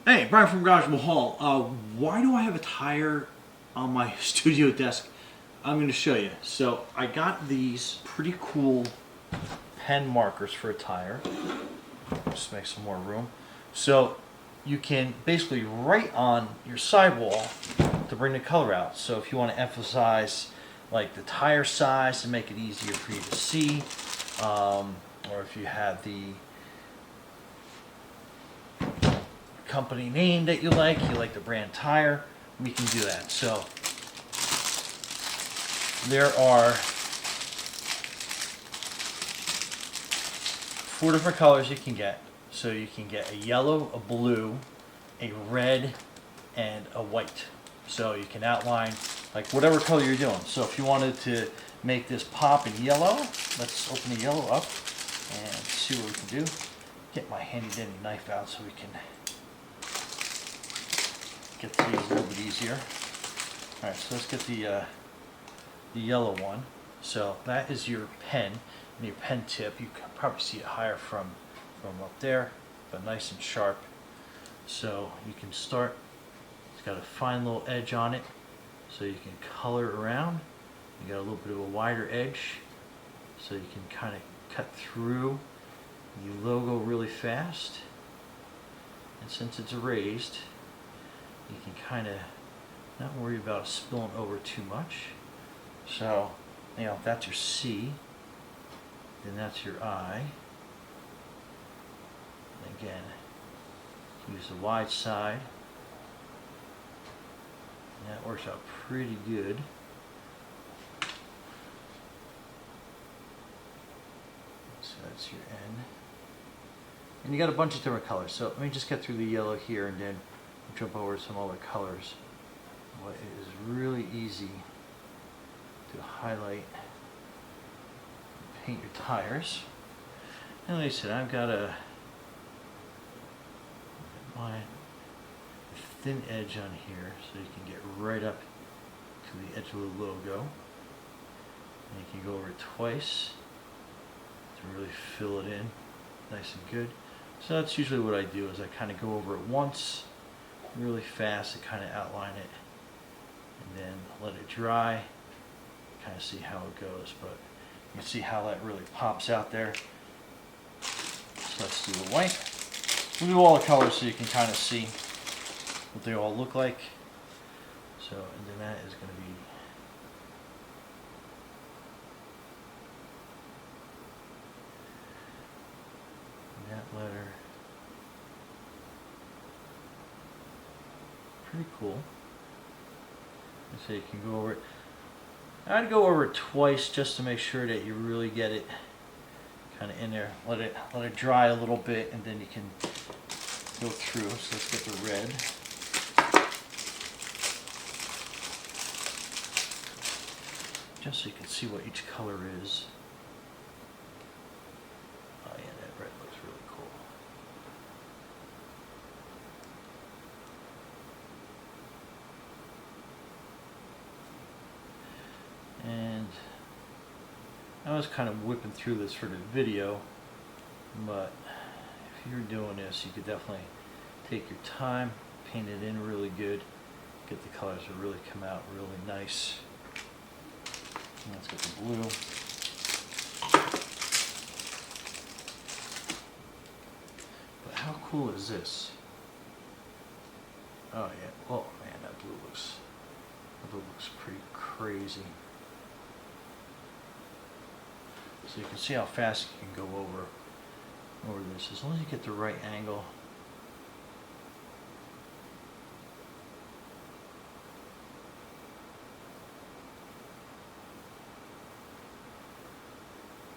Hey, Brian from Garage Hall. Why do I have a tire on my studio desk? I'm going to show you. So I got these pretty cool pen markers for a tire. Just make some more room. So you can basically write on your sidewall to bring the color out. So if you want to emphasize like the tire size to make it easier for you to see, or if you have the company name that you like the brand tire, we can do that. So there are 4 different colors you can get. So you can get a yellow, a blue, a red, and a white. So you can outline like whatever color you're doing. So if you wanted to make this pop in yellow, let's open the yellow up and see what we can do. Get my handy dandy knife out so we can get these a little bit easier. Alright, so let's get the yellow one. So that is your pen, and your pen tip. You can probably see it higher from up there, but nice and sharp. So you can start, it's got a fine little edge on it, so you can color around. You got a little bit of a wider edge, so you can kind of cut through the logo really fast. And since it's raised, you can kind of not worry about spilling over too much. So, you know, if that's your C, then that's your I. And again, use the wide side. And that works out pretty good. So that's your N. And you got a bunch of different colors. So let me just get through the yellow here and then jump over to some other colors. Well, it is really easy to highlight and paint your tires. And like I said, I've got my thin edge on here so you can get right up to the edge of the logo. And you can go over it twice to really fill it in nice and good. So that's usually what I do, is I kind of go over it once really fast to kind of outline it, and then let it dry, kind of see how it goes. But you can see how that really pops out there. So let's do the white. We'll do all the colors so you can kind of see what they all look like. So, and then that is going to be that letter. Pretty cool. And so you can go over it. I'd go over it twice just to make sure that you really get it kind of in there. Let it dry a little bit, and then you can go through. So let's get the red. Just so you can see what each color is. Oh yeah, that red looks really cool. And I was kind of whipping through this for the video, but if you're doing this, you could definitely take your time, paint it in really good, get the colors to really come out really nice. And let's get the blue. But how cool is this? Oh yeah, oh man, that blue looks pretty crazy. So you can see how fast you can go over this, as long as you get the right angle.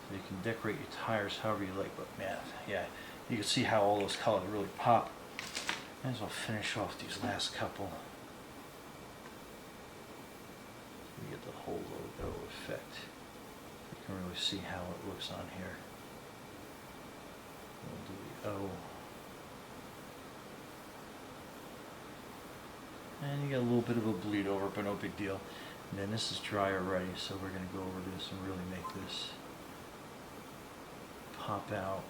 So you can decorate your tires however you like, but man, yeah, you can see how all those colors really pop. Might as well finish off these last couple. So you get the whole logo effect. You can really see how it looks on here. We'll do the O. And you get a little bit of a bleed over, but no big deal. And then this is dry already, so we're going to go over this and really make this pop out.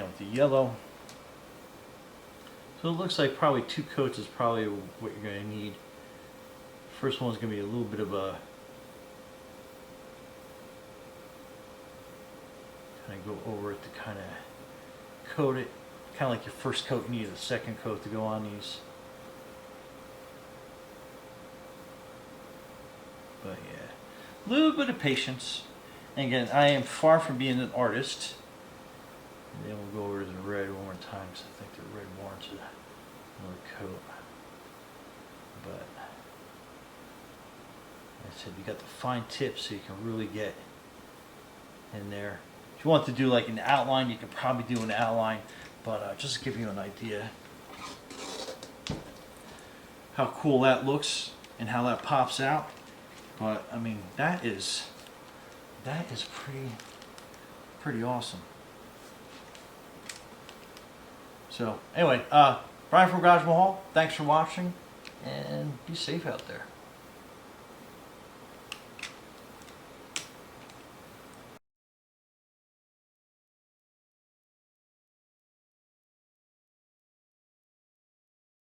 again with the yellow. So it looks like probably 2 coats is probably what you're going to need. First one's going to be a little bit of a kind of go over it to kind of coat it. Kind of like your first coat, you need a second coat to go on these. But yeah, a little bit of patience. And again, I am far from being an artist. And then we'll go over to the red one more time because I think the red warrants another coat. But like I said, you got the fine tips so you can really get in there. If you want to do like an outline, you can probably do an outline. But just to give you an idea how cool that looks and how that pops out. But I mean, that is pretty awesome. So anyway, Brian from Garage Mahal, thanks for watching, and be safe out there.